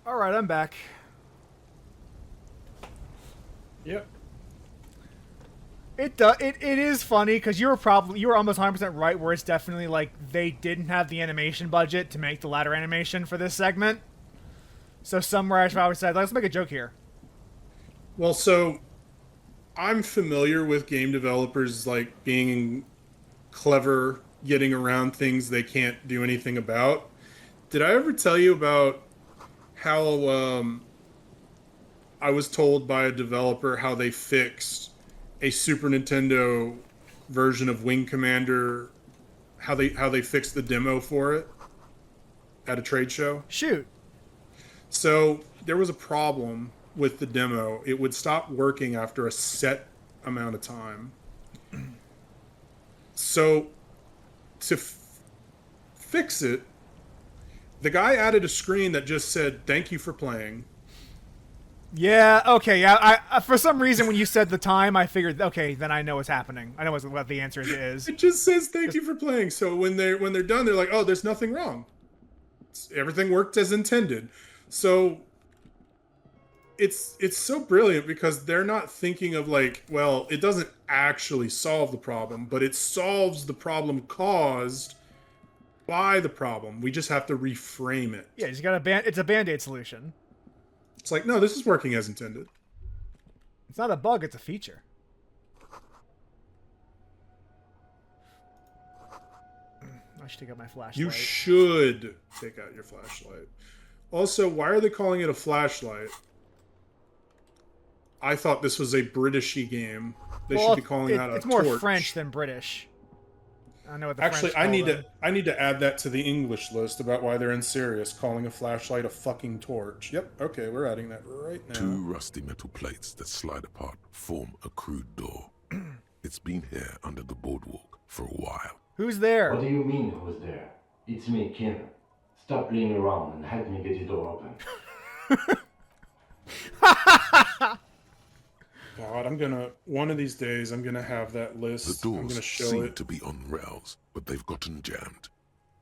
All right, I'm back. Yep. It is funny because you were almost 100% right where it's definitely like they didn't have the animation budget to make the ladder animation for this segment. So somewhere I probably said, let's make a joke here. Well, so I'm familiar with game developers like being clever, getting around things they can't do anything about. Did I ever tell you about how I was told by a developer how they fixed a Super Nintendo version of Wing Commander, how they fixed the demo for it at a trade show? Shoot. So there was a problem with the demo. It would stop working after a set amount of time. So to fix it, the guy added a screen that just said, "Thank you for playing." Yeah, okay, yeah. I for some reason when you said the time, I figured, okay, then I know what's happening. I know what the answer is. It just says, "Thank you for playing." So when they're done, they're like, "Oh, there's nothing wrong. Everything worked as intended." So it's so brilliant because they're not thinking of like, well, it doesn't actually solve the problem, but it solves the problem caused by the problem. We just have to reframe it. Yeah, it's a band-aid solution. It's like, no, this is working as intended. It's not a bug, it's a feature. I should take out my flashlight. You should take out your flashlight. Also, why are they calling it a flashlight? I thought this was a Britishy game. They should be calling that a It's more torch. French than British. I know what the Actually, French I need to add that to the English list about why they're in serious, calling a flashlight a fucking torch. Yep, okay, we're adding that right now. Two rusty metal plates that slide apart form a crude door. It's been here under the boardwalk for a while. Who's there? What do you mean, who's there? It's me, Kim. Stop playing around and help me get the door open. God, one of these days, I'm gonna have that list. The I'm gonna doors show seem it. to be on rails, but they've gotten jammed.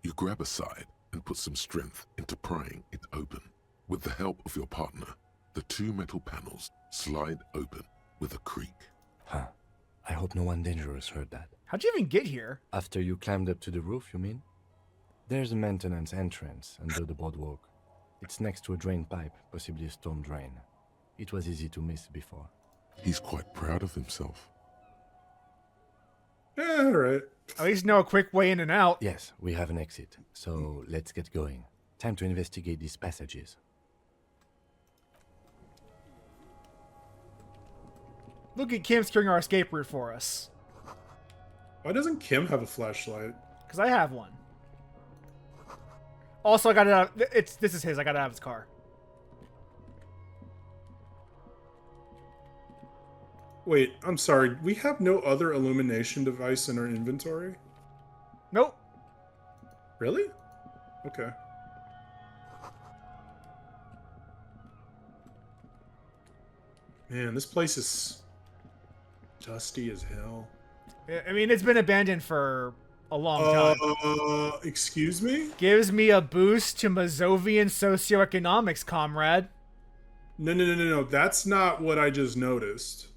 You grab a side and put some strength into prying it open. With the help of your partner, the two metal panels slide open with a creak. Huh. I hope no one dangerous heard that. How'd you even get here? After you climbed up to the roof, you mean? There's a maintenance entrance under the boardwalk. It's next to a drain pipe, possibly a storm drain. It was easy to miss before. He's quite proud of himself. Yeah, all right. At least know a quick way in and out. Yes, we have an exit, so let's get going. Time to investigate these passages. Look at Kim securing our escape route for us. Why doesn't Kim have a flashlight? Because I have one. Also, I got it out. This is his. I got it out of his car. Wait, I'm sorry. We have no other illumination device in our inventory? Nope. Really? Okay. Man, this place is dusty as hell. I mean, it's been abandoned for a long time. Excuse me? Gives me a boost to Mazovian socioeconomics, comrade. No. That's not what I just noticed.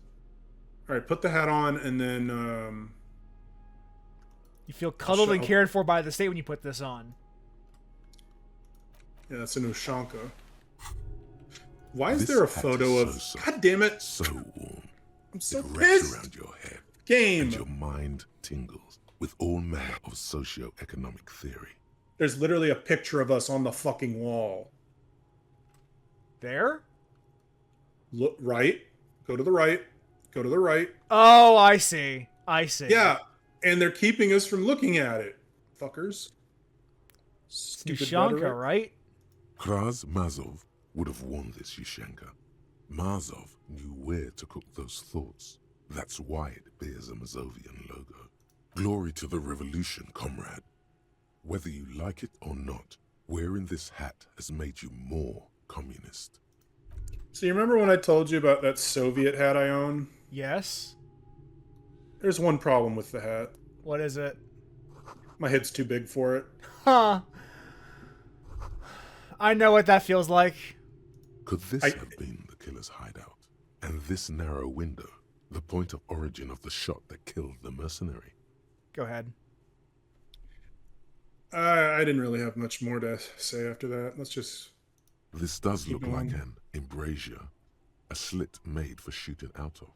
All right, put the hat on and then... You feel cuddled and cared for by the state when you put this on. Yeah, that's an Ushanka. Why is This there a hat photo is of... so God damn it! So warm. I'm so It wraps pissed! around your head. Game! And your mind tingles with all manner of socio-economic theory. There's literally a picture of us on the fucking wall. There? Look, right. Go to the right. Go to the right. Oh, I see. I see. Yeah, and they're keeping us from looking at it. Fuckers. It's Stupid Ushanka, rhetoric. right? Kraz Mazov would have worn this Yushenka. Mazov knew where to cook those thoughts. That's why it bears a Mazovian logo. Glory to the revolution, comrade. Whether you like it or not, wearing this hat has made you more communist. So you remember when I told you about that Soviet hat I own? Yes. There's one problem with the hat. What is it? My head's too big for it. Huh. I know what that feels like. Could this have been the killer's hideout? And this narrow window, the point of origin of the shot that killed the mercenary? Go ahead. I didn't really have much more to say after that. Let's just... This does Keep look like going. an embrasure, a slit made for shooting out of.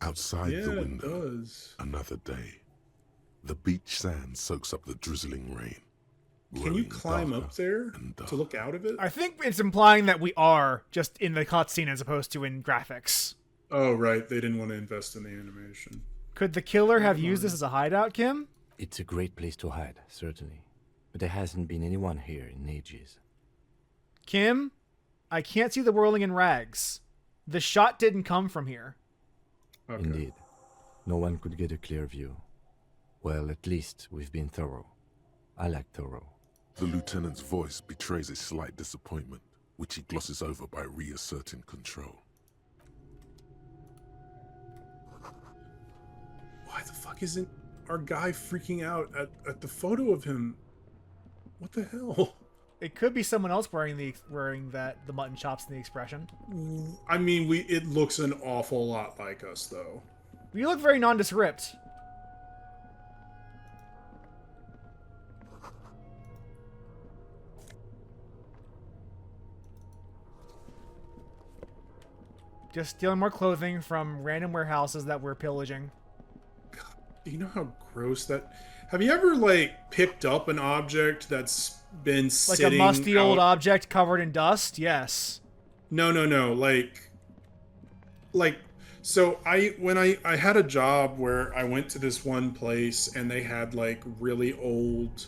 Outside Yeah, the it window, does. another day. The beach sand soaks up the drizzling rain. Can you growing climb darker up there and to look out of it? I think it's implying that we are just in the cutscene as opposed to in graphics. Oh, right. They didn't want to invest in the animation. Could the killer have used this as a hideout, Kim? It's a great place to hide, certainly. But there hasn't been anyone here in ages. Kim, I can't see the whirling in rags. The shot didn't come from here. Okay. Indeed. No one could get a clear view. Well, at least we've been thorough. I like thorough. The lieutenant's voice betrays a slight disappointment, which he glosses over by reasserting control. Why the fuck isn't our guy freaking out at the photo of him? What the hell? It could be someone else wearing the mutton chops and the expression. I mean, it looks an awful lot like us, though. You look very nondescript. Just stealing more clothing from random warehouses that we're pillaging. Do you know how gross that... Have you ever, like, picked up an object that's been Like sitting a musty old out- object covered in dust? Yes. No. Like, so when I had a job where I went to this one place and they had, like, really old,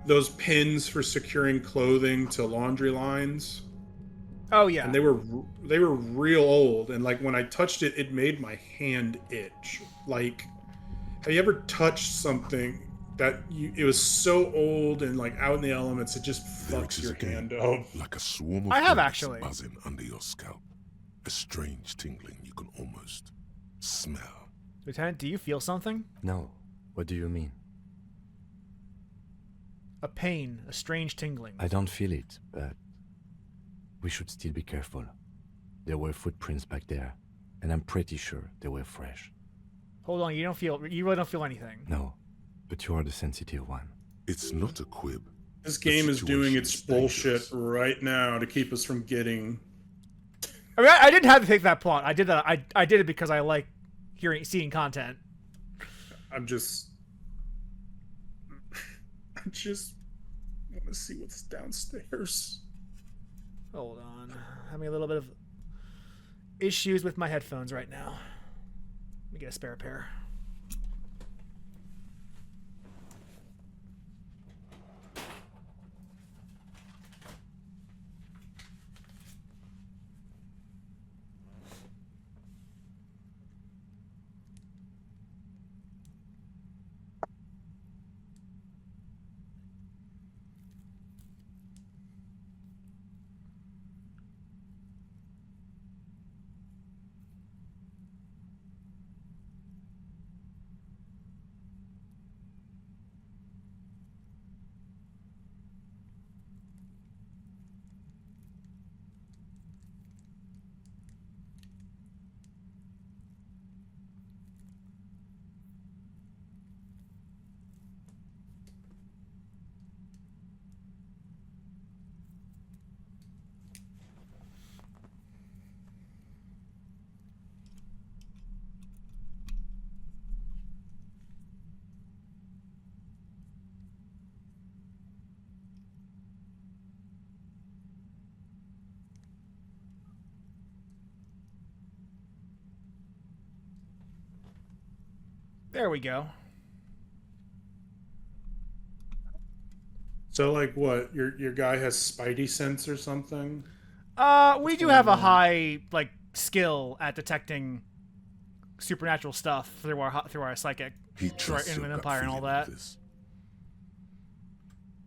those pins for securing clothing to laundry lines. Oh, yeah. And they were real old, and like when I touched it, it made my hand itch. Like, have you ever touched something that it was so old and like out in the elements, it just There it fucks is your again, hand up. like a swarm of I have birds actually. buzzing under your scalp. A strange tingling you can almost smell. Lieutenant, do you feel something? No. What do you mean? A pain, a strange tingling. I don't feel it, but we should still be careful. There were footprints back there, and I'm pretty sure they were fresh. Hold on, you really don't feel anything. No, but you are the sensitive one. It's not a quib. This The game is doing situation its is bullshit dangerous. right now to keep us from getting. I mean, I didn't have to take that plot. I did that. I did it because I like seeing content. I just want to see what's downstairs. Hold on. Having a little bit of issues with my headphones right now. Let me get a spare pair. There we go. So, like, what? Your guy has spidey sense or something? We do have a high skill at detecting supernatural stuff through our psychic, He through our trusts your inland gut empire and all feeling of that. this.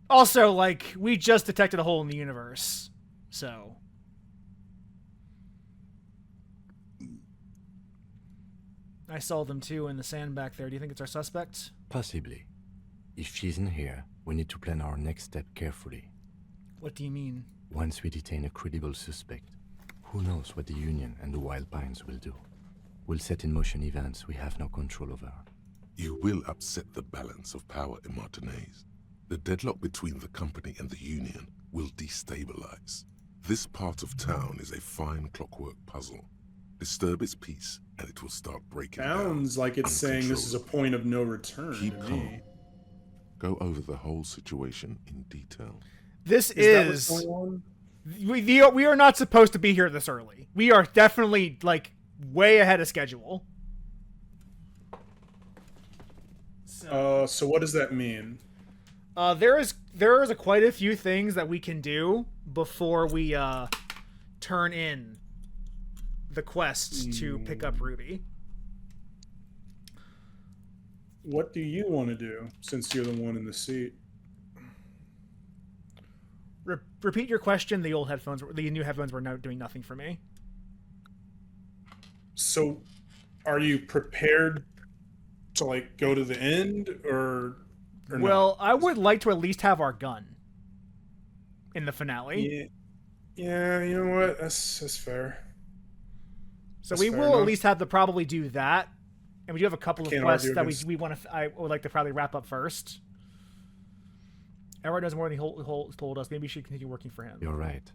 Also, we just detected a hole in the universe, so. I saw them too in the sand back there. Do you think it's our suspect? Possibly. If she's in here, We need to plan our next step carefully. What do you mean? Once we detain a credible suspect, who knows what the Union and the Wild Pines will do? We'll set in motion events we have no control over. You will upset the balance of power in Martinez. The deadlock between the company and the Union will destabilize. This part of town is a fine clockwork puzzle. Disturb its peace, and it will start breaking down. Sounds like it's saying this is a point of no return Keep to calm. me. Go over the whole situation in detail. This That is what's going on? we are not supposed to be here this early. We are definitely like way ahead of schedule. So what does that mean? There is quite a few things that we can do before we turn in the quest to pick up Ruby. What do you want to do, since you're the one in the seat? Repeat your question. The new headphones were doing nothing for me. So, are you prepared to like go to the end, or Well, not? I would like to at least have our gun in the finale. Yeah, you know what? That's fair. So That's we fair will enough. at least have to probably do that. And we do have a couple of Can't quests argue that against- we want to. I would like to probably wrap up first. Edward knows more than he told us. Maybe we should continue working for him. You're right.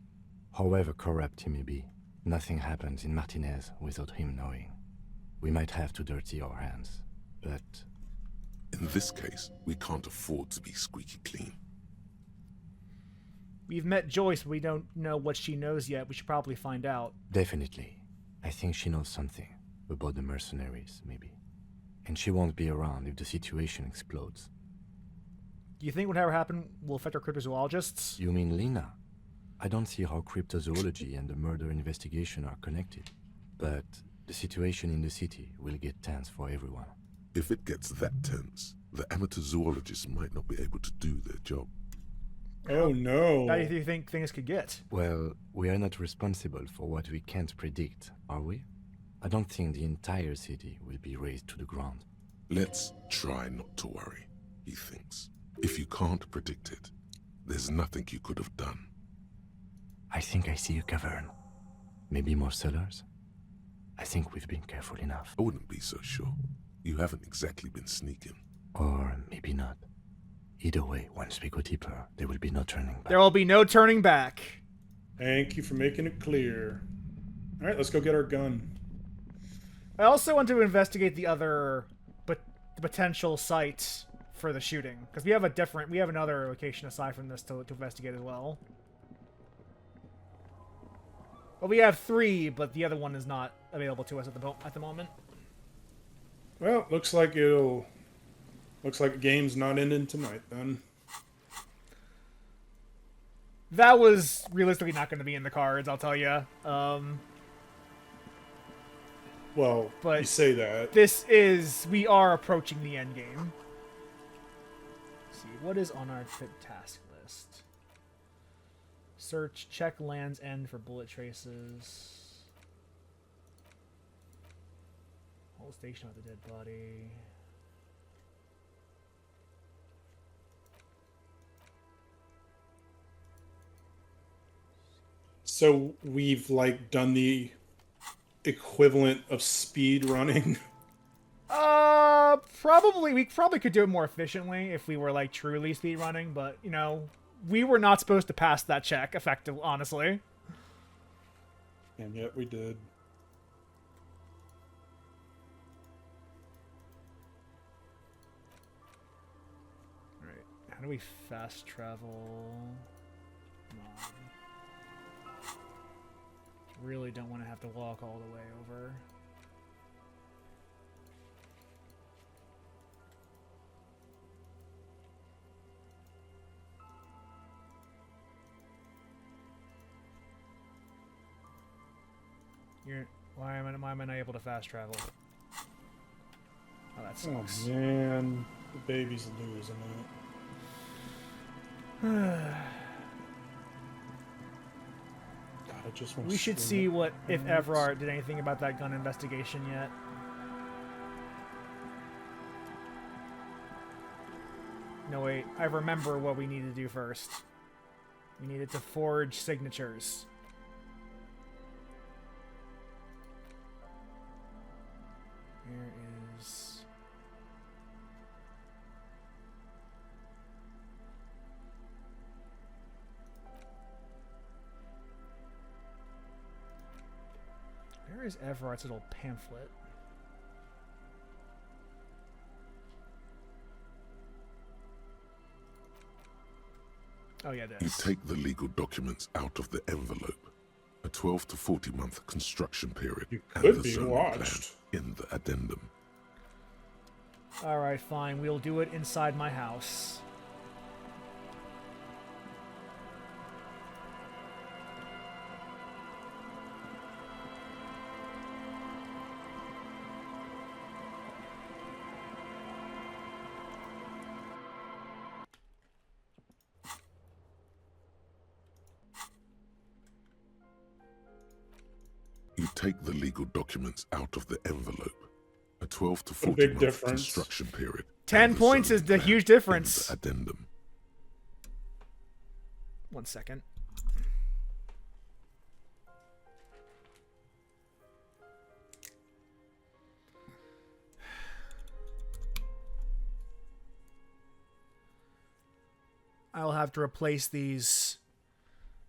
However corrupt he may be, nothing happens in Martinez without him knowing. We might have to dirty our hands, but In this case, we can't afford to be squeaky clean. We've met Joyce, but we don't know what she knows yet. We should probably find out. definitely, I think she knows something about the mercenaries, maybe. And she won't be around if the situation explodes. Do you think whatever happened will affect our cryptozoologists? You mean Lena? I don't see how cryptozoology and the murder investigation are connected. But the situation in the city will get tense for everyone. If it gets that tense, the amateur zoologists might not be able to do their job. Oh no! How do you think things could get? Well, we are not responsible for what we can't predict, are we? I don't think the entire city will be razed to the ground. Let's try not to worry, he thinks. If you can't predict it, there's nothing you could have done. I think I see a cavern. Maybe more cellars? I think we've been careful enough. I wouldn't be so sure. You haven't exactly been sneaking. Or maybe not. Either way, once we go deeper, there will be no turning back. There will be no turning back. Thank you for making it clear. All right, let's go get our gun. I also want to investigate the other potential sites for the shooting, because we have another location aside from this to investigate as well. Well, we have 3, but the other one is not available to us at the moment. Well, looks like the game's not ending tonight then. That was realistically not going to be in the cards, I'll tell you. Well, But you say that. We are approaching the end game. Let's see, what is on our task list? Search, check Land's End for bullet traces. Hold station with the dead body. So we've like done the equivalent of speed running. We probably could do it more efficiently if we were like truly speed running, but you know, we were not supposed to pass that check effectively, honestly. And yet we did. Alright, how do we fast travel? Come on. Really don't want to have to walk all the way over. Why am I not able to fast travel? Oh, that Oh sucks. man, the baby's losing it. God, I just want. We should see if Everard did anything about that gun investigation yet. No, wait. I remember what we need to do first. We needed to forge signatures. Where is... Where is Everard's little pamphlet? Oh yeah, You this. take the legal documents out of the envelope. A 12 to 40 month construction period You and could the be zoning watched. plan in the addendum. Alright, fine. We'll do it inside my house. You take the legal documents out of the envelope. A 12 to A 40 big month difference. construction period. 10 and the points zoning is the plan huge in difference. the addendum. 1 second. I'll have to replace these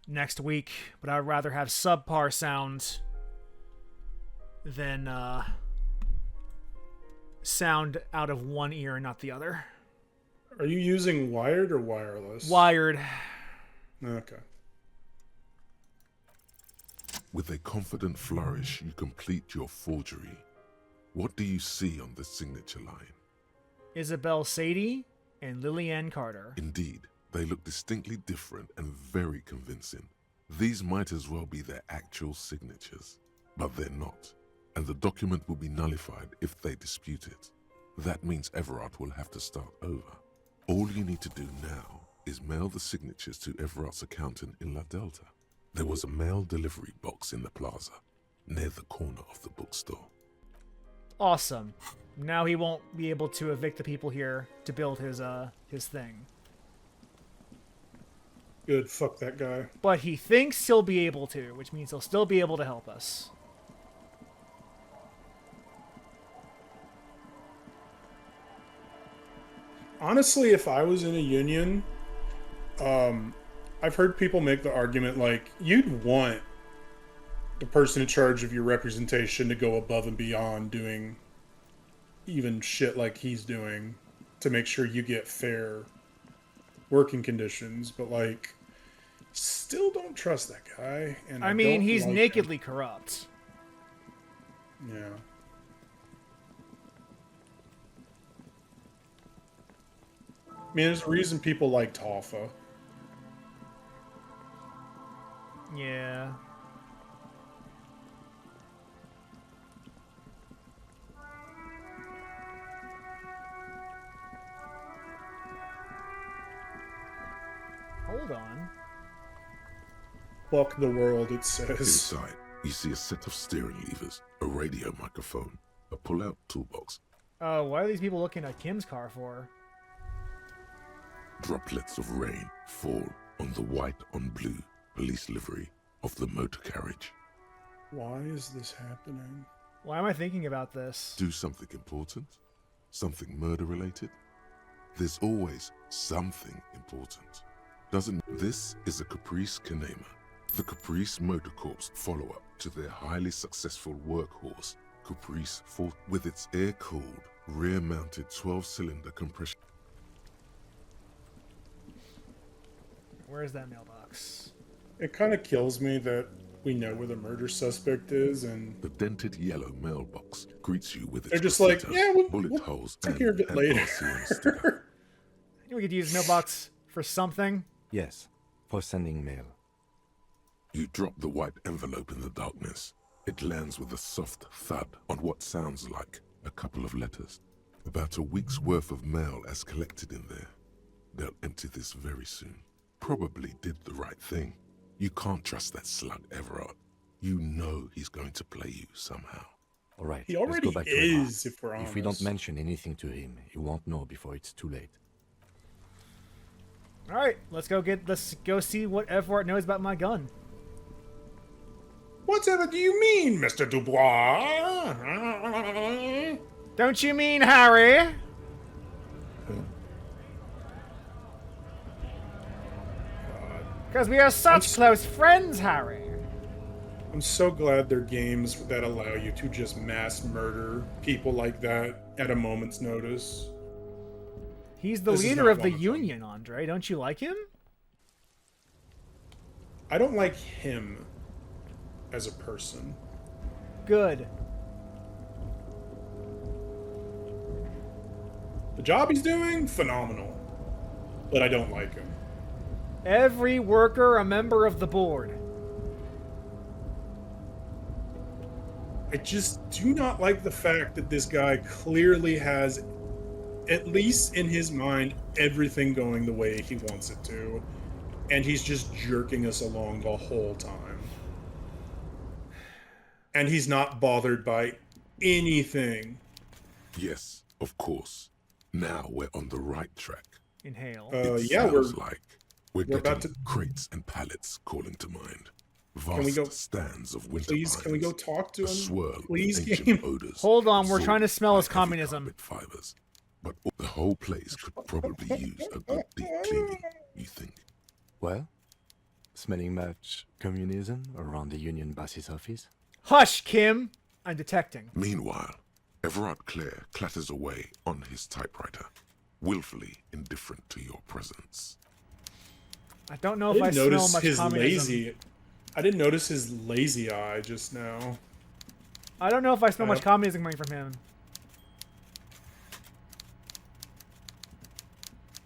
next week, but I'd rather have subpar sound than sound out of one ear and not the other. Are you using wired or wireless? Wired. Okay. With a confident flourish, you complete your forgery. What do you see on the signature line? Isabel Sadie and Lillian Carter. Indeed, they look distinctly different and very convincing. These might as well be their actual signatures, but they're not, and the document will be nullified if they dispute it. That means Everard will have to start over. All you need to do now is mail the signatures to Everard's accountant in La Delta. There was a mail delivery box in the plaza, near the corner of the bookstore. Awesome. Now he won't be able to evict the people here to build his thing. Good. Fuck that guy. But he thinks he'll be able to, which means he'll still be able to help us. Honestly, if I was in a union, I've heard people make the argument like you'd want the person in charge of your representation to go above and beyond doing even shit like he's doing to make sure you get fair working conditions, but like still don't trust that guy. And I mean, don't he's like him. nakedly corrupt. Yeah. I mean, there's a reason people like Toffa. Yeah. Hold on. Fuck the world, it says. Inside, you see a set of steering levers, a radio microphone, a pull-out toolbox, Oh, what are these people looking at Kim's car for? droplets of rain fall on the white on blue police livery of the motor carriage. Why is this happening? Why am I thinking about this? Do something important? Something murder-related? There's always something important. This is a Caprice Kanema, the Caprice Motor Corps follow-up to their highly successful workhorse, Caprice 4, with its air-cooled, rear-mounted 12-cylinder compression. Where's that mailbox? It kind of kills me that we know where the murder suspect is, and The dented yellow mailbox greets you with its they're just like, graffiti, yeah, bullet we'll holes, take and care of it an later. RCN sticker. I think we could use mailbox for something. Yes, for sending mail. You drop the white envelope in the darkness. It lands with a soft thud on what sounds like a couple of letters. About a week's worth of mail as collected in there. They'll empty this very soon. Probably did the right thing. You can't trust that slug Everard. You know he's going to play you somehow. All right, he let's already go back to Everard. is, if we're honest. If we don't mention anything to him, he won't know before it's too late. All right, let's go see what Everett knows about my gun. Whatever do you mean, Mr. Dubois? Don't you mean Harry? Because we are such close friends, Harry. I'm so glad there are games that allow you to just mass murder people like that at a moment's notice. He's the This is leader not of the one of them. Union, Andre. Don't you like him? I don't like him as a person. Good. The job he's doing, phenomenal. But I don't like him. Every worker a member of the board. I just do not like the fact that this guy clearly has, at least in his mind, everything going the way he wants it to. And he's just jerking us along the whole time. And he's not bothered by anything. Yes, of course. Now we're on the right track. Inhale. It Yeah, sounds like we're we're about getting crates and pallets calling to mind. Vast Can we go- stands of winter Please, can we go pines, talk to a him? swirl Please, of ancient game. odors. Hold on, we're absorbed trying to smell by his heavy communism. carpet fibers. But the whole place could probably use a good deep cleaning, you think? Well, smelling much communism around the Union boss's office? Hush, Kim! I'm detecting. Meanwhile, Everard Clare clatters away on his typewriter, willfully indifferent to your presence. I don't know I if I didn't smell notice much his communism. lazy. I didn't notice his lazy eye just now. I don't know if I smell much communism coming from him.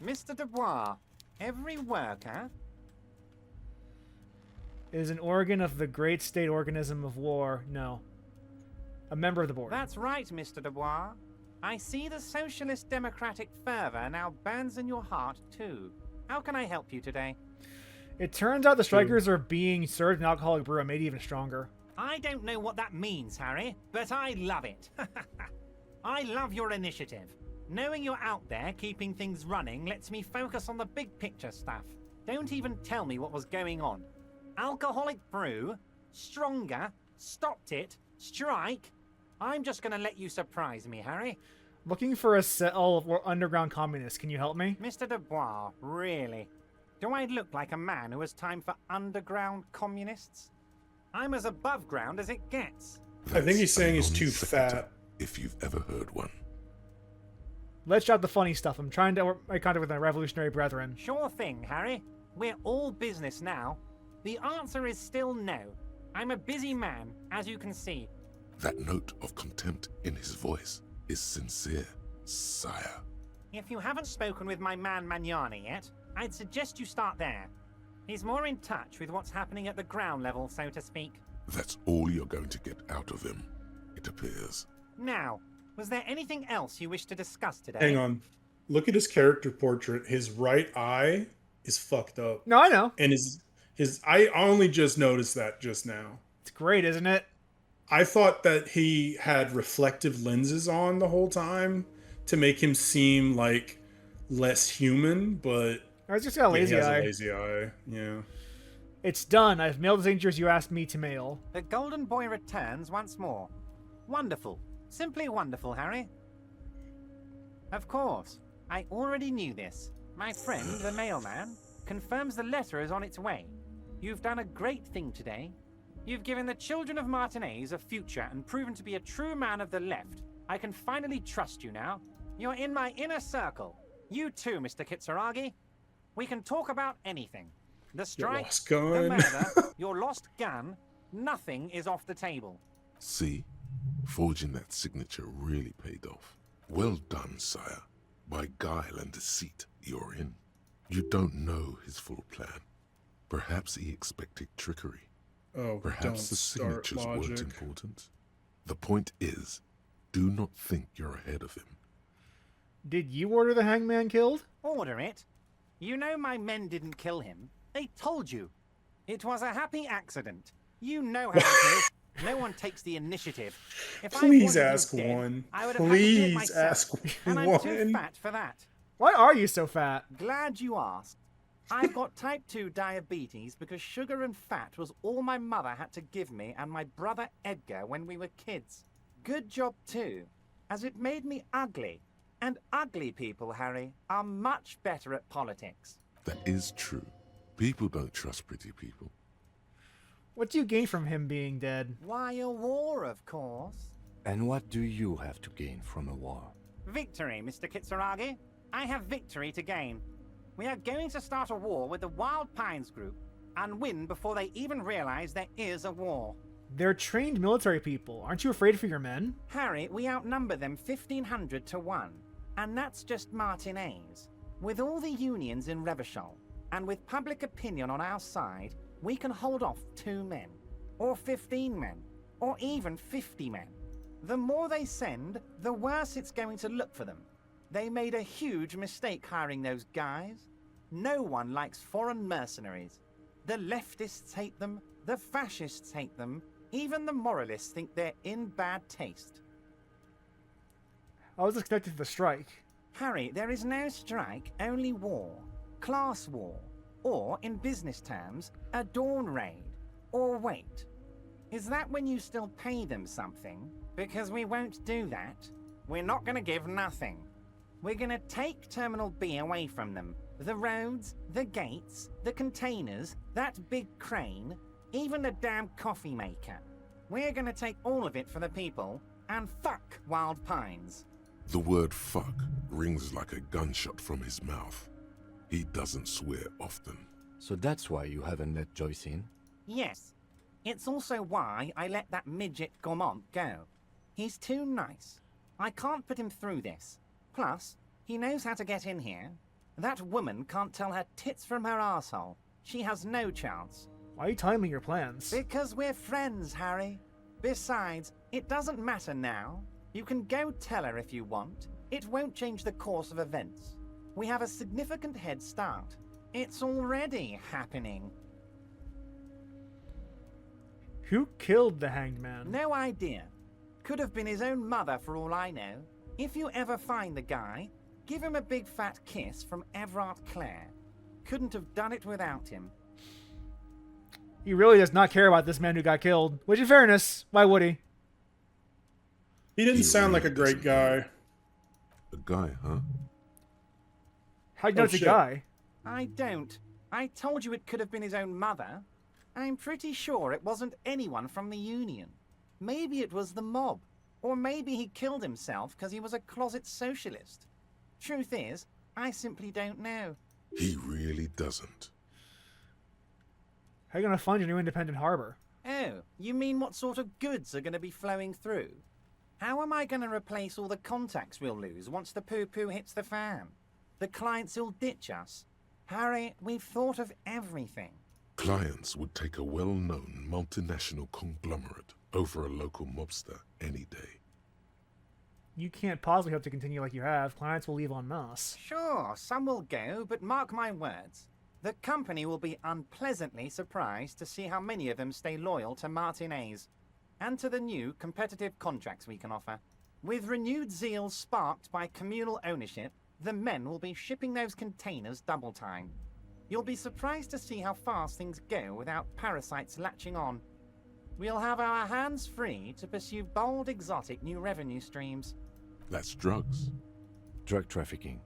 Mr. Dubois, every worker... Is an organ of the great state organism of war. No. A member of the board. That's right, Mr. Dubois. I see the socialist democratic fervor now burns in your heart, too. How can I help you today? It turns out the strikers are being served an alcoholic brew. I made it even stronger. I don't know what that means, Harry, but I love it. I love your initiative. Knowing you're out there keeping things running lets me focus on the big picture stuff. Don't even tell me what was going on. Alcoholic brew? Stronger? Stopped it? Strike? I'm just gonna let you surprise me, Harry. Looking for a cell of underground communists. Can you help me? Mr. Dubois, really? Do I look like a man who has time for underground communists? I'm as above ground as it gets. I think he's That's a saying he's too non-sequitur, fat. if you've ever heard one. Let's drop the funny stuff. I'm trying to make contact with my revolutionary brethren. Sure thing, Harry. We're all business now. The answer is still no. I'm a busy man, as you can see. That note of contempt in his voice is sincere, sire. If you haven't spoken with my man Magnani yet, I'd suggest you start there. He's more in touch with what's happening at the ground level, so to speak. That's all you're going to get out of him, it appears. Now, was there anything else you wish to discuss today? Hang on. Look at his character portrait. His right eye is fucked up. No, I know. And his I only just noticed that just now. It's great, isn't it? I thought that he had reflective lenses on the whole time to make him seem like less human, but I was just got a lazy he has eye. a lazy eye. Yeah. It's done. I've mailed the signatures you asked me to mail. The Golden Boy returns once more. Wonderful. Simply wonderful, Harry. Of course. I already knew this. My friend, the mailman, confirms the letter is on its way. You've done a great thing today. You've given the children of Martinez a future and proven to be a true man of the left. I can finally trust you now. You're in my inner circle. You too, Mr. Kitsuragi. We can talk about anything. The strike, lost the gun. murder, your lost gun. Nothing is off the table. See? Forging that signature really paid off. Well done, sire. By guile and deceit, you're in. You don't know his full plan. Perhaps he expected trickery. Oh, don't Perhaps the start signatures weren't logic. important. The point is, do not think you're ahead of him. Did you order the hangman killed? Order it. You know my men didn't kill him. They told you. It was a happy accident. You know how it is. No one takes the initiative. If I Please wanted you ask dead, one. I would have had to do it Please myself. ask And I'm too one. fat for that. Why are you so fat? Glad you asked. I've got type 2 diabetes because sugar and fat was all my mother had to give me and my brother Edgar when we were kids. Good job too, as it made me ugly. And ugly people, Harry, are much better at politics. That is true. People don't trust pretty people. What do you gain from him being dead? Why, a war, of course. And what do you have to gain from a war? Victory, Mr. Kitsuragi. I have victory to gain. We are going to start a war with the Wild Pines group and win before they even realize there is a war. They're trained military people. Aren't you afraid for your men? Harry, we outnumber them 1,500 to 1. And that's just Martinez. With all the unions in Revachol, and with public opinion on our side, we can hold off 2 men, or 15 men, or even 50 men. The more they send, the worse it's going to look for them. They made a huge mistake hiring those guys. No one likes foreign mercenaries. The leftists hate them, the fascists hate them, even the moralists think they're in bad taste. I was expecting the strike. Harry, there is no strike, only war. Class war. Or, in business terms, a dawn raid. Or wait. Is that when you still pay them something? Because we won't do that. We're not going to give nothing. We're going to take Terminal B away from them. The roads, the gates, the containers, that big crane, even the damn coffee maker. We're going to take all of it for the people, and fuck Wild Pines. The word fuck rings like a gunshot from his mouth. He doesn't swear often. So that's why you haven't let Joyce in? Yes. It's also why I let that midget Gaumont go. He's too nice. I can't put him through this. Plus, he knows how to get in here. That woman can't tell her tits from her arsehole. She has no chance. Why are you telling me your plans? Because we're friends, Harry. Besides, it doesn't matter now. You can go tell her if you want. It won't change the course of events. We have a significant head start. It's already happening. Who killed the hanged man? No idea. Could have been his own mother for all I know. If you ever find the guy, give him a big fat kiss from Everard Clare. Couldn't have done it without him. He really does not care about this man who got killed. Which, in fairness, why would he? He didn't He sound like a really great doesn't. guy. A guy, huh? How do you know Oh, it's a shit. guy? I don't. I told you it could have been his own mother. I'm pretty sure it wasn't anyone from the Union. Maybe it was the mob. Or maybe he killed himself because he was a closet socialist. Truth is, I simply don't know. He really doesn't. How are you going to fund your new independent harbor? Oh, you mean what sort of goods are going to be flowing through? How am I going to replace all the contacts we'll lose once the poo-poo hits the fan? The clients will ditch us. Harry, we've thought of everything. Clients would take a well-known multinational conglomerate over a local mobster any day. You can't possibly hope to continue like you have. Clients will leave en masse. Sure, some will go, but mark my words. The company will be unpleasantly surprised to see how many of them stay loyal to Martinez and to the new competitive contracts we can offer. With renewed zeal sparked by communal ownership, the men will be shipping those containers double time. You'll be surprised to see how fast things go without parasites latching on. We'll have our hands free to pursue bold, exotic new revenue streams. That's drugs. Drug trafficking.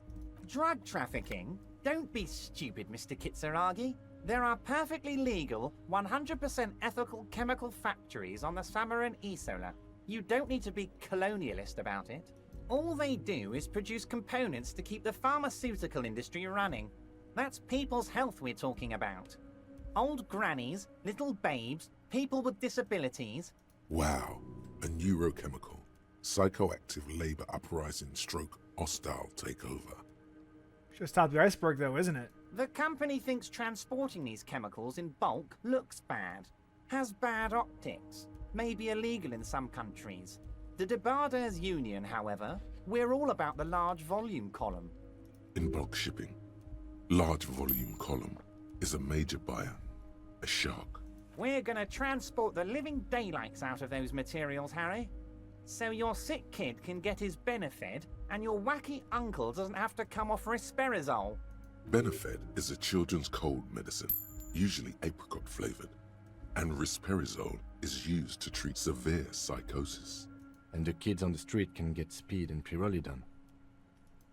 Drug trafficking? Don't be stupid, Mr. Kitsuragi. There are perfectly legal, 100% ethical chemical factories on the Samaran Isola. You don't need to be colonialist about it. All they do is produce components to keep the pharmaceutical industry running. That's people's health we're talking about. Old grannies, little babes, people with disabilities. Wow. A neurochemical. Psychoactive labor uprising stroke hostile takeover. Just top the iceberg, though, isn't it? The company thinks transporting these chemicals in bulk looks bad, has bad optics, may be illegal in some countries. The Debarders Union, however, we're all about the large volume column. In bulk shipping, large volume column is a major buyer. A shark. We're gonna transport the living daylights out of those materials, Harry. So your sick kid can get his benefit and your wacky uncle doesn't have to come off risperazole. Benefed is a children's cold medicine, usually apricot flavored, and risperidone is used to treat severe psychosis. And the kids on the street can get speed and pyrrolidone.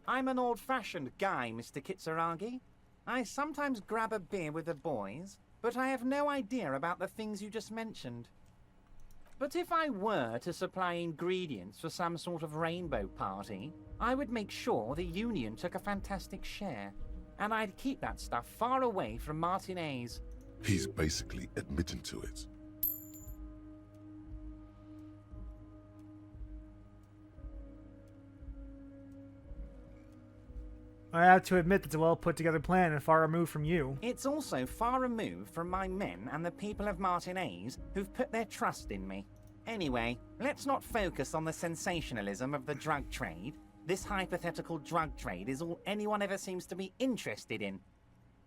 I'm an old-fashioned guy, Mr. Kitsuragi. I sometimes grab a beer with the boys, but I have no idea about the things you just mentioned. But if I were to supply ingredients for some sort of rainbow party, I would make sure the Union took a fantastic share. And I'd keep that stuff far away from Martinez. He's basically admitting to it. I have to admit it's a well put together plan and far removed from you. It's also far removed from my men and the people of Martinez who've put their trust in me. Anyway, let's not focus on the sensationalism of the drug trade. This hypothetical drug trade is all anyone ever seems to be interested in.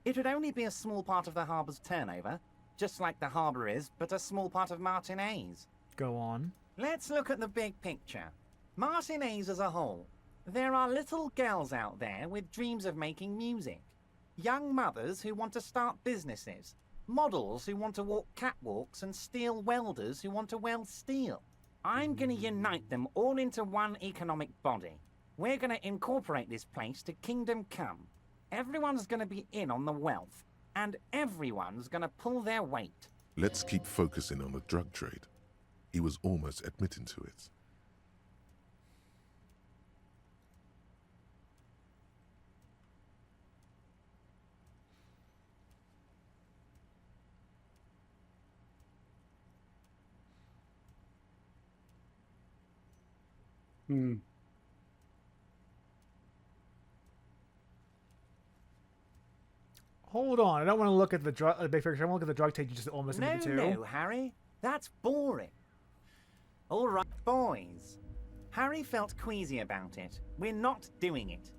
It would only be a small part of the harbor's turnover, just like the harbor is, but a small part of Martinez. Go on. Let's look at the big picture. Martinez as a whole. There are little girls out there with dreams of making music. Young mothers who want to start businesses. Models who want to walk catwalks and steel welders who want to weld steel. I'm gonna unite them all into one economic body. We're gonna incorporate this place to Kingdom Come. Everyone's gonna be in on the wealth, and everyone's gonna pull their weight. Let's keep focusing on the drug trade. He was almost admitting to it. Hold on, I don't want to look at the big picture. I want to look at the drug take you just almost No, admitted to. no, Harry. That's boring. All right, boys. Harry felt queasy about it. We're not doing it.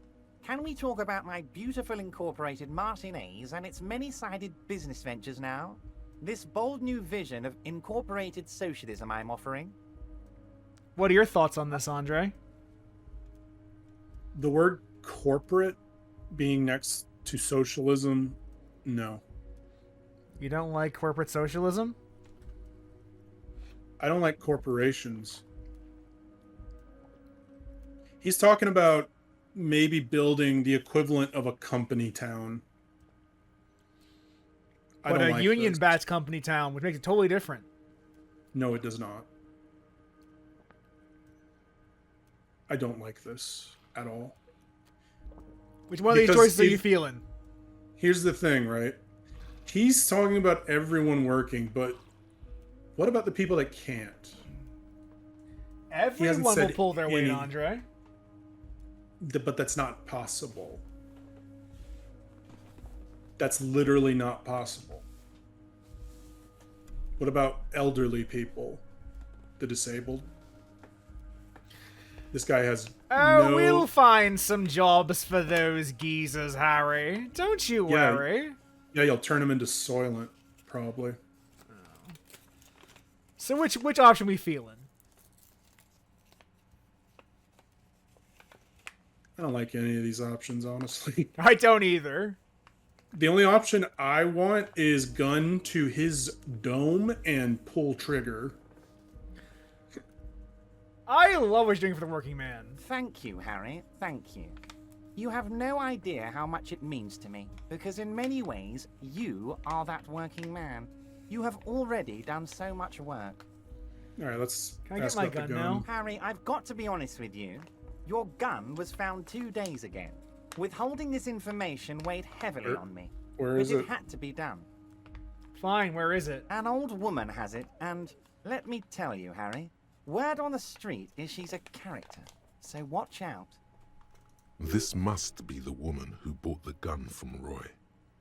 Can we talk about my beautiful incorporated Martinez and its many-sided business ventures now? This bold new vision of incorporated socialism I'm offering? What are your thoughts on this, Andre? The word corporate being next to socialism, no. You don't like corporate socialism? I don't like corporations. He's talking about maybe building the equivalent of a company town. I But don't a like union this. bats company town, which makes it totally different. No, it does not. I don't like this at all. Which one of these Because choices are you if- feeling? Here's the thing, right? He's talking about everyone working, but what about the people that can't? Everyone will said pull their weight, any- Andre. But that's not possible. That's literally not possible. What about elderly people? The disabled? This guy has Oh, no... we'll find some jobs for those geezers, Harry. Don't you Yeah. worry. Yeah, you'll turn him into Soylent, probably. So which option we feeling? I don't like any of these options, honestly. I don't either. The only option I want is gun to his dome and pull trigger. I love what you're doing for the working man. Thank you, Harry. Thank you. You have no idea how much it means to me, because in many ways, you are that working man. You have already done so much work. All right, let's Can I get ask my about the gun now? Harry, I've got to be honest with you. Your gun was found 2 days ago. Withholding this information weighed heavily on me. Where But is it it? had to be done. Fine, where is it? An old woman has it, and let me tell you, Harry, word on the street is she's a character. So watch out. This must be the woman who bought the gun from Roy.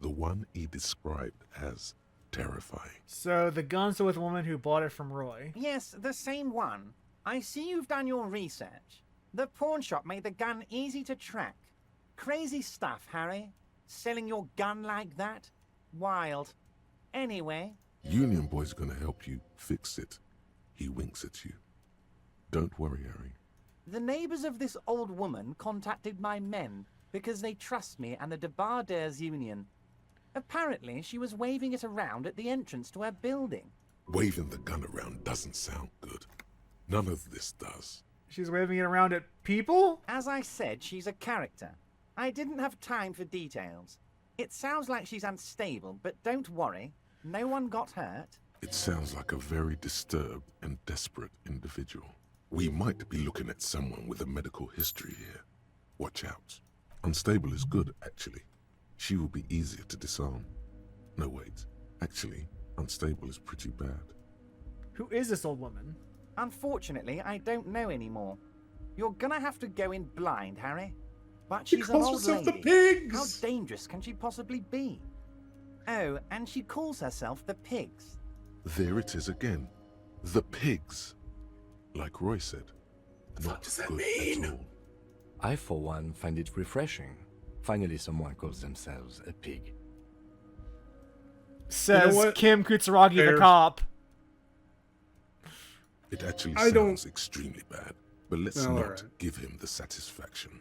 The one he described as terrifying. So the gun's with the woman who bought it from Roy. Yes, the same one. I see you've done your research. The pawn shop made the gun easy to track. Crazy stuff, Harry. Selling your gun like that? Wild. Anyway, Union Boy's gonna help you fix it. He winks at you. Don't worry, Harry. the neighbors of this old woman contacted my men. because they trust me and the Debardeurs Union. Apparently, she was waving it around at the entrance to her building. Waving the gun around doesn't sound good. None of this does. She's waving it around at people? As I said, she's a character. I didn't have time for details. It sounds like she's unstable, but don't worry. No one got hurt. It sounds like a very disturbed and desperate individual. We might be looking at someone with a medical history here. Watch out. Unstable is good, actually. She will be easier to disarm. No, wait. Actually, unstable is pretty bad. Who is this old woman? Unfortunately, I don't know anymore. You're gonna have to go in blind, Harry. But She she's an calls old herself lady. the Pigs! How dangerous can she possibly be? Oh, and she calls herself the Pigs. There it is again. The pigs. Like Roy said. Not does that good mean? at all. I, for one, find it refreshing. Finally, someone calls themselves a pig. Says what? Kim Kutsuragi, Fair. the cop. It actually I don't- sounds extremely bad. But let's Well, not alright. give him the satisfaction.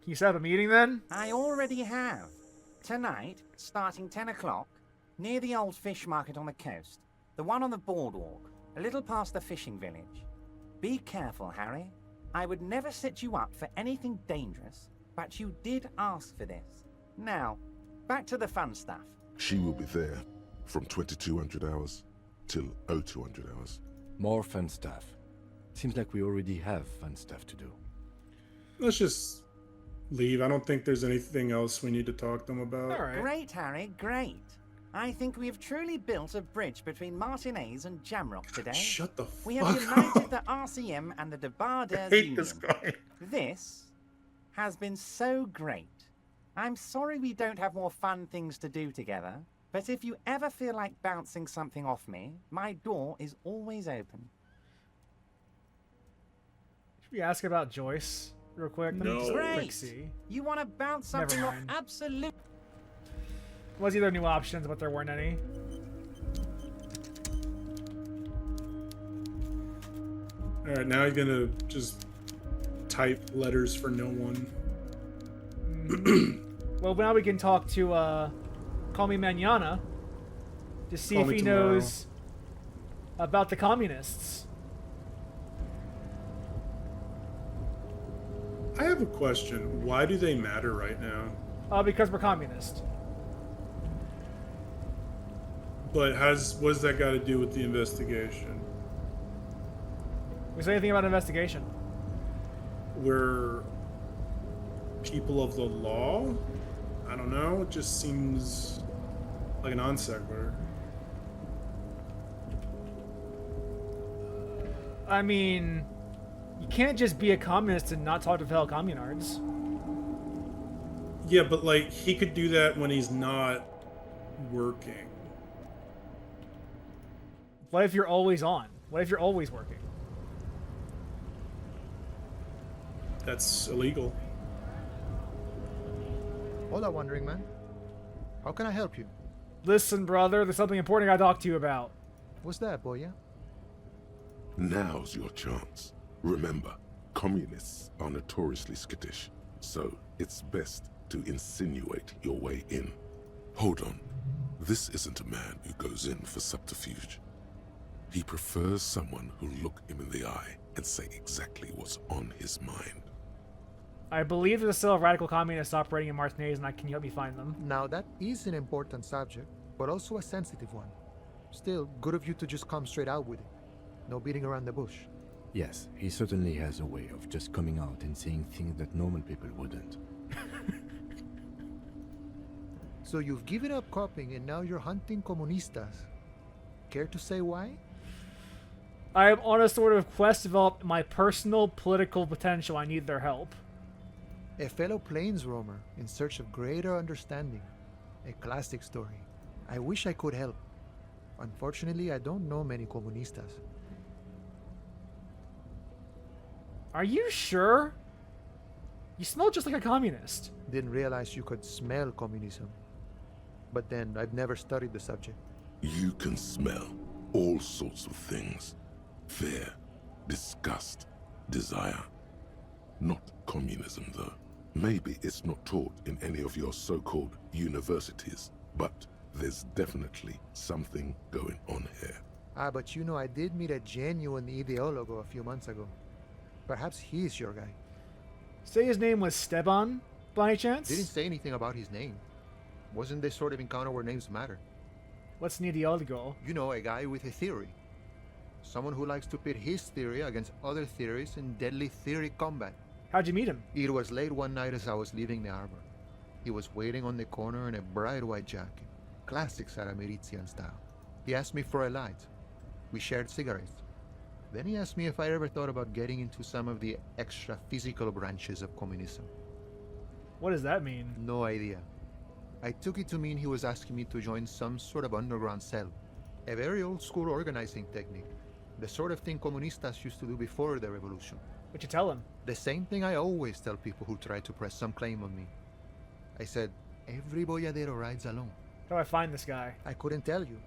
Can you set up a meeting then? I already have. Tonight, starting 10 o'clock, near the old fish market on the coast. The one on the boardwalk, a little past the fishing village. Be careful, Harry. I would never set you up for anything dangerous, but you did ask for this. Now, back to the fun stuff. She will be there from 2200 hours till 0200 hours. More fun stuff. Seems like we already have fun stuff to do. Let's just leave. I don't think there's anything else we need to talk to them about. Alright. Great, Harry, great. I think we have truly built a bridge between Martinez and Jamrock today. Shut the We have fuck united up. the RCM and the I Debardeurs hate Union. this guy. This has been so great. I'm sorry we don't have more fun things to do together, but if you ever feel like bouncing something off me, my door is always open. Should we ask about Joyce real quick? Let me No. just quick Great. see. You want to bounce Never something off? mind. Absolutely. Was either new options, but there weren't any. Alright, now you're gonna just type letters for no one. Well, now we can talk to Call Me Manana to see Call if me he tomorrow. knows about the communists. I have a question. Why do they matter right now? Because we're communist. But what's that got to do with the investigation? We say anything about investigation? We're people of the law? I don't know. It just seems like a non sequitur. I mean, you can't just be a communist and not talk to fellow communards. Yeah, but like he could do that when he's not working. What if you're always on? What if you're always working? That's illegal. Hola, Wandering Man. How can I help you? Listen, brother, there's something important I gotta talk to you about. What's that, Boya? Now's your chance. Remember, communists are notoriously skittish, so it's best to insinuate your way in. Hold on. This isn't a man who goes in for subterfuge. He prefers someone who'll look him in the eye and say exactly what's on his mind. I believe there's still radical communists operating in Martinez, and can you help me find them? Now, that is an important subject, but also a sensitive one. Still, good of you to just come straight out with it. No beating around the bush. Yes, he certainly has a way of just coming out and saying things that normal people wouldn't. So you've given up copying and now you're hunting comunistas. Care to say why? I am on a sort of quest to develop my personal political potential. I need their help. A fellow plains roamer in search of greater understanding. A classic story. I wish I could help. Unfortunately, I don't know many comunistas. Are you sure? You smell just like a communist. Didn't realize you could smell communism. But then, I've never studied the subject. You can smell all sorts of things. Fear, disgust, desire. Not communism, though. Maybe it's not taught in any of your so-called universities, but there's definitely something going on here. Ah, but you know, I did meet a genuine ideologo a few months ago. Perhaps he's your guy. Say his name was Steban, by any chance? Didn't say anything about his name. Wasn't this sort of encounter where names matter? What's an ideologo? You know, a guy with a theory. Someone who likes to pit his theory against other theories in deadly theory combat. How'd you meet him? It was late one night as I was leaving the arbor. He was waiting on the corner in a bright white jacket. Classic Saramirizian style. He asked me for a light. We shared cigarettes. Then he asked me if I ever thought about getting into some of the extra physical branches of communism. What does that mean? No idea. I took it to mean he was asking me to join some sort of underground cell. A very old school organizing technique. The sort of thing comunistas used to do before the revolution. What'd you tell him? The same thing I always tell people who try to press some claim on me. I said, every boyadero rides alone. How do I find this guy? I couldn't tell you.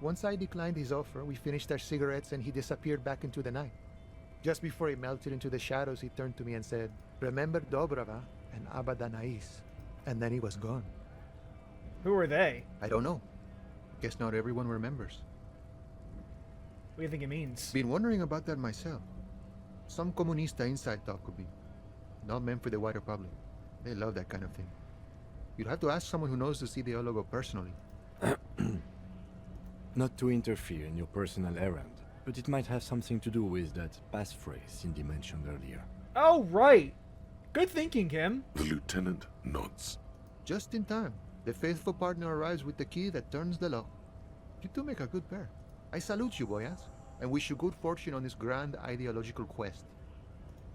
Once I declined his offer, we finished our cigarettes and he disappeared back into the night. Just before he melted into the shadows, he turned to me and said, "Remember Dobrava and Abadanais." And then he was gone. Who are they? I don't know. Guess not everyone remembers. What do you think it means? Been wondering about that myself. Some comunista inside talk could be. Not meant for the wider public. They love that kind of thing. You'd have to ask someone who knows this ideologo personally. Not to interfere in your personal errand, but it might have something to do with that passphrase Cindy mentioned earlier. Oh, right. Good thinking, Kim. The lieutenant nods. Just in time. The faithful partner arrives with the key that turns the lock. You two make a good pair. I salute you, boyas, and wish you good fortune on this grand ideological quest.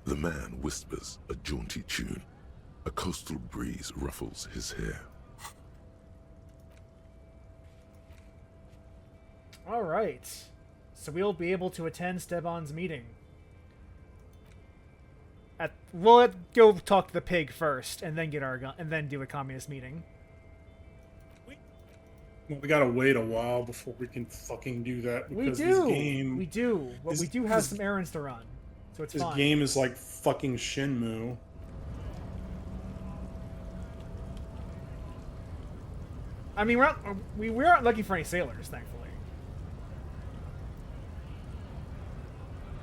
The man whispers a jaunty tune. A coastal breeze ruffles his hair. All right. So we'll be able to attend Steban's meeting. We'll go talk to the pig first, and then get our gun, and then do a communist meeting. Well, we gotta wait a while before we can fucking do that because this game. We do. But we do have some errands to run, so it's This fine. game is like fucking Shenmue. I mean, we aren't looking for any sailors, thankfully.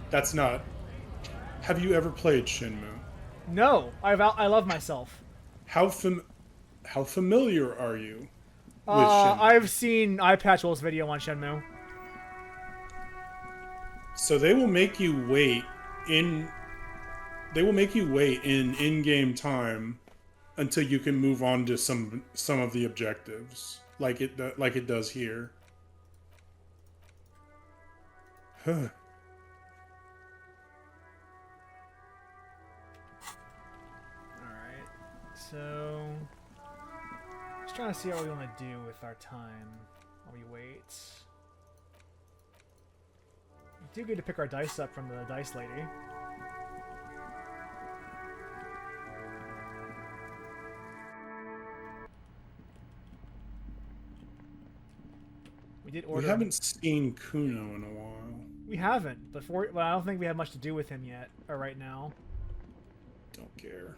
That's not. Have you ever played Shenmue? No, I love myself. How familiar are you with Shenmue? I've seen iPatchwell's video on Shenmue. So they will make you wait in. They will make you wait in in-game time until you can move on to some of the objectives, like it does here. Huh. So, just trying to see what we want to do with our time while we wait. We do get to pick our dice up from the dice lady. We did order. We haven't seen Kuno in a while. We haven't, but I don't think we have much to do with him yet, or right now. Don't care.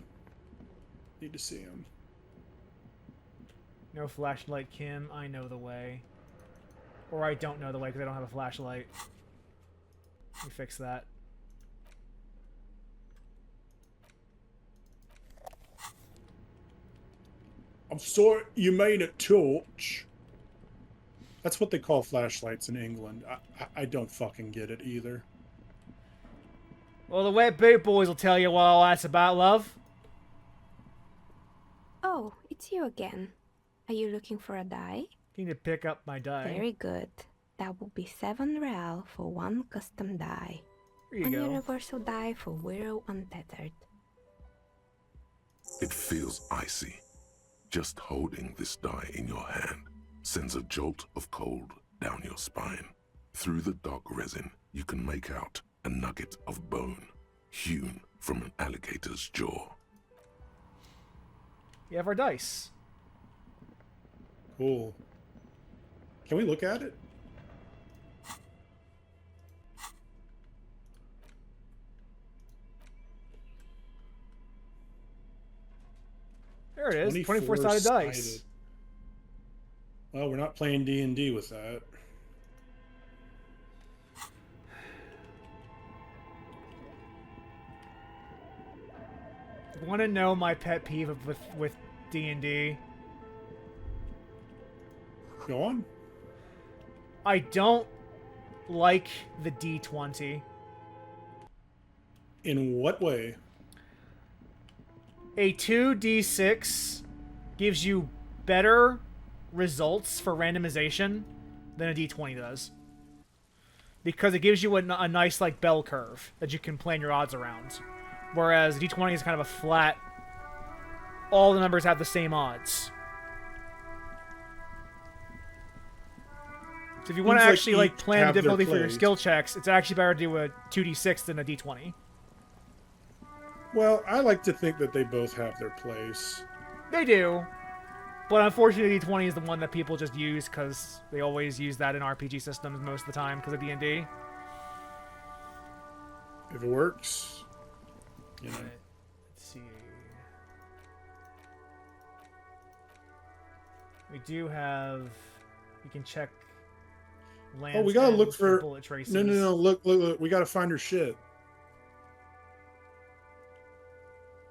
Need to see him. No flashlight, Kim. I know the way. Or I don't know the way because I don't have a flashlight. We fix that. I'm sorry, you made a torch. That's what they call flashlights in England. I don't fucking get it either. Well, the wet boot boys will tell you what all that's about, love. Oh, it's you again. Are you looking for a die? You need to pick up my die. Very good. That will be 7 real for 1 custom die. Here you An go. universal die for Wirral Untethered. It feels icy. Just holding this die in your hand sends a jolt of cold down your spine. Through the dark resin, you can make out a nugget of bone hewn from an alligator's jaw. You have our dice. Cool. Can we look at it? There it is. 24-sided dice. sided. Well, we're not playing D&D with that. Want to know my pet peeve with D&D? Go on. I don't like the D20. In what way? A 2d6 gives you better results for randomization than a d20 does. Because it gives you a nice, like, bell curve that you can plan your odds around. Whereas d20 is kind of a flat... All the numbers have the same odds. So if you want to Seems like actually, like, each plan the have their difficulty for your plays. skill checks, it's actually better to do a 2d6 than a d20. Well, I like to think that they both have their place. They do. But unfortunately, D20 is the one that people just use because they always use that in RPG systems most of the time because of D&D. If it works, you know. Let's see. We do have... You can check... Oh, we gotta look for bullet traces. No. Look. We gotta find her shit.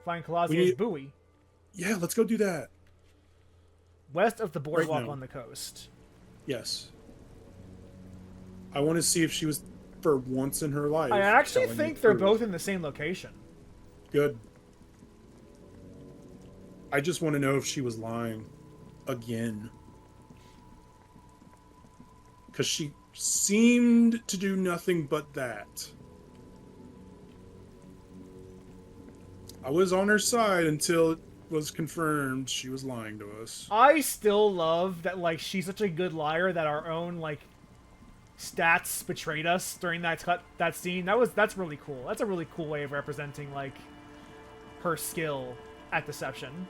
Find Colossia's buoy. Yeah, let's go do that. West of the boardwalk now. on the coast. Yes. I want to see if she was, for once in her life, I actually telling think the they're truth. both in the same location. Good. I just want to know if she was lying. Again. Because she seemed to do nothing but that. I was on her side until it was confirmed she was lying to us. I still love that, like, she's such a good liar that our own, like, stats betrayed us during that scene. That's really cool. That's a really cool way of representing, like, her skill at deception.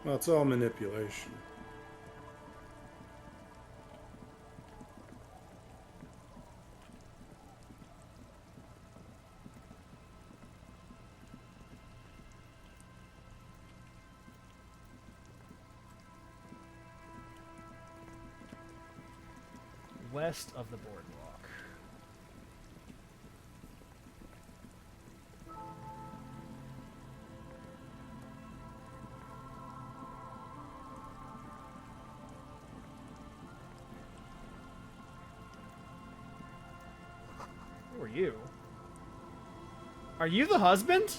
Well, it's all manipulation. West of the boardwalk. Who are you? Are you the husband?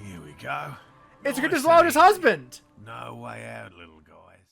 Here we go. It's Nice Chrysoslaud's and easy. husband! No way out, little guys.